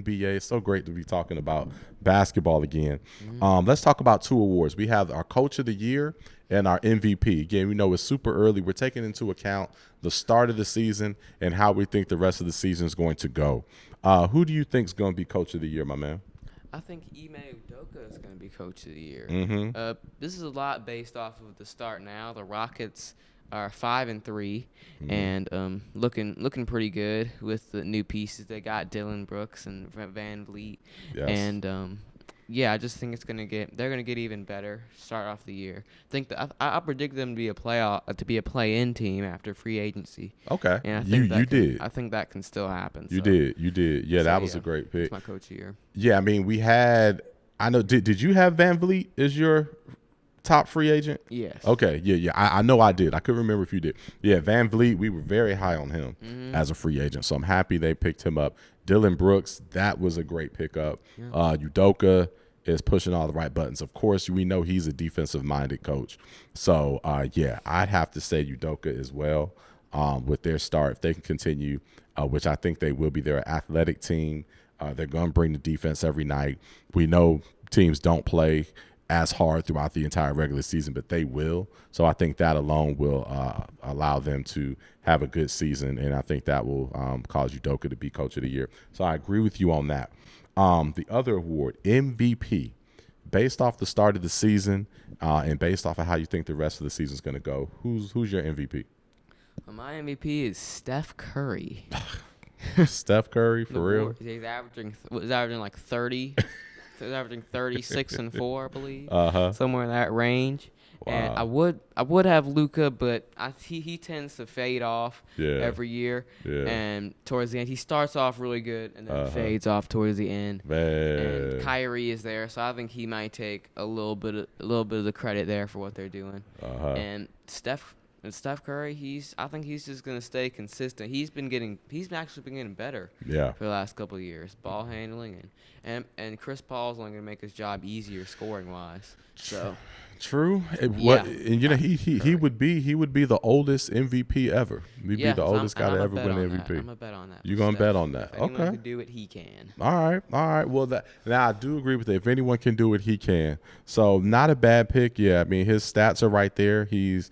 NBA. It's so great to be talking about basketball again. Let's talk about two awards. We have our Coach of the Year and our MVP. Again, we know it's super early. We're taking into account the start of the season and how we think the rest of the season is going to go. Who do you think is going to be Coach of the Year, my man? I think Ime Udoka is going to be Coach of the Year. Mm-hmm. This is a lot based off of the start now. The Rockets are 5-3, Mm-hmm. and looking pretty good with the new pieces. They got Dylan Brooks and Van Vliet, Yes. and yeah, I just think they're gonna get even better. Start off the year. Think that I predict them to be a play-in team after free agency. Okay. And I think You did. I think that can still happen. You so, did. You did. Yeah, so that was yeah, a great pick. That's my coach of the year. Yeah, I mean, we had. I know. Did you have Van Vliet as your top free agent? Yes. Okay. Yeah. I know I did. I couldn't remember if you did. Yeah, Van Vliet. We were very high on him as a free agent, so I'm happy they picked him up. Dylan Brooks. That was a great pickup. Yeah. Udoka is pushing all the right buttons. Of course, we know he's a defensive-minded coach. So, yeah, I'd have to say Udoka as well with their start. If they can continue, which I think they will be, they're an athletic team. They're going to bring the defense every night. We know teams don't play as hard throughout the entire regular season, but they will. So I think that alone will allow them to have a good season, and I think that will cause Udoka to be Coach of the Year. So I agree with you on that. The other award, MVP, based off the start of the season and based off of how you think the rest of the season is going to go, who's your MVP? Well, my MVP is Steph Curry. Steph Curry, for real? He's averaging like 30. He's averaging 36 and 4, I believe. Somewhere in that range. Wow. And I would have Luka, but he tends to fade off every year. Yeah. And towards the end, he starts off really good and then fades off towards the end. Man. And Kyrie is there, so I think he might take a little bit of the credit there for what they're doing. And Steph Curry, I think he's just gonna stay consistent. He's actually been getting better for the last couple of years, ball handling and Chris Paul's only gonna make his job easier scoring wise. So True. And Yeah. and you know he would be the oldest MVP ever. He'd be the oldest guy to ever win MVP. I'm gonna bet on that. You gonna bet on that? If anyone Okay. can do it, he can. All right. Well, now I do agree with it. If anyone can do it, he can. So not a bad pick. Yeah, I mean his stats are right there. He's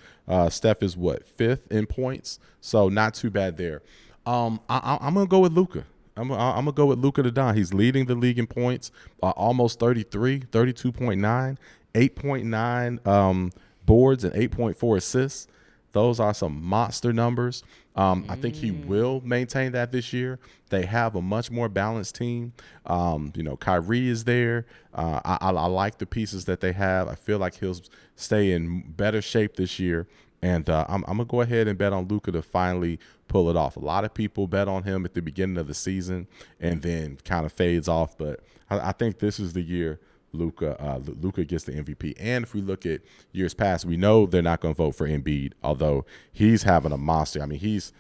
Steph is what, 5th in points, so not too bad there. I'm gonna go with Luka. I'm gonna go with Luka the Don. He's leading the league in points, almost 33, 32.9, 8.9 boards and 8.4 assists. Those are some monster numbers. I think he will maintain that this year. They have a much more balanced team. Kyrie is there. I like the pieces that they have. I feel like he'll stay in better shape this year. And I'm going to go ahead and bet on Luka to finally pull it off. A lot of people bet on him at the beginning of the season and then kind of fades off. But I think this is the year Luka gets the MVP. And if we look at years past, we know they're not going to vote for Embiid, although he's having a monster. I mean, he's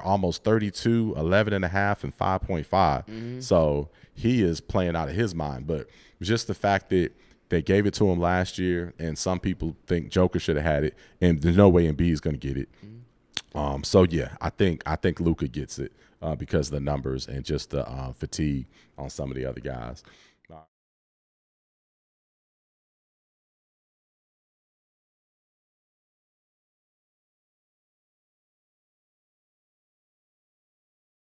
almost 32, 11.5, and 5.5. So he is playing out of his mind. But just the fact that they gave it to him last year, and some people think Joker should have had it, and there's no way Embiid is going to get it. So yeah, I think Luka gets it because of the numbers and just the fatigue on some of the other guys.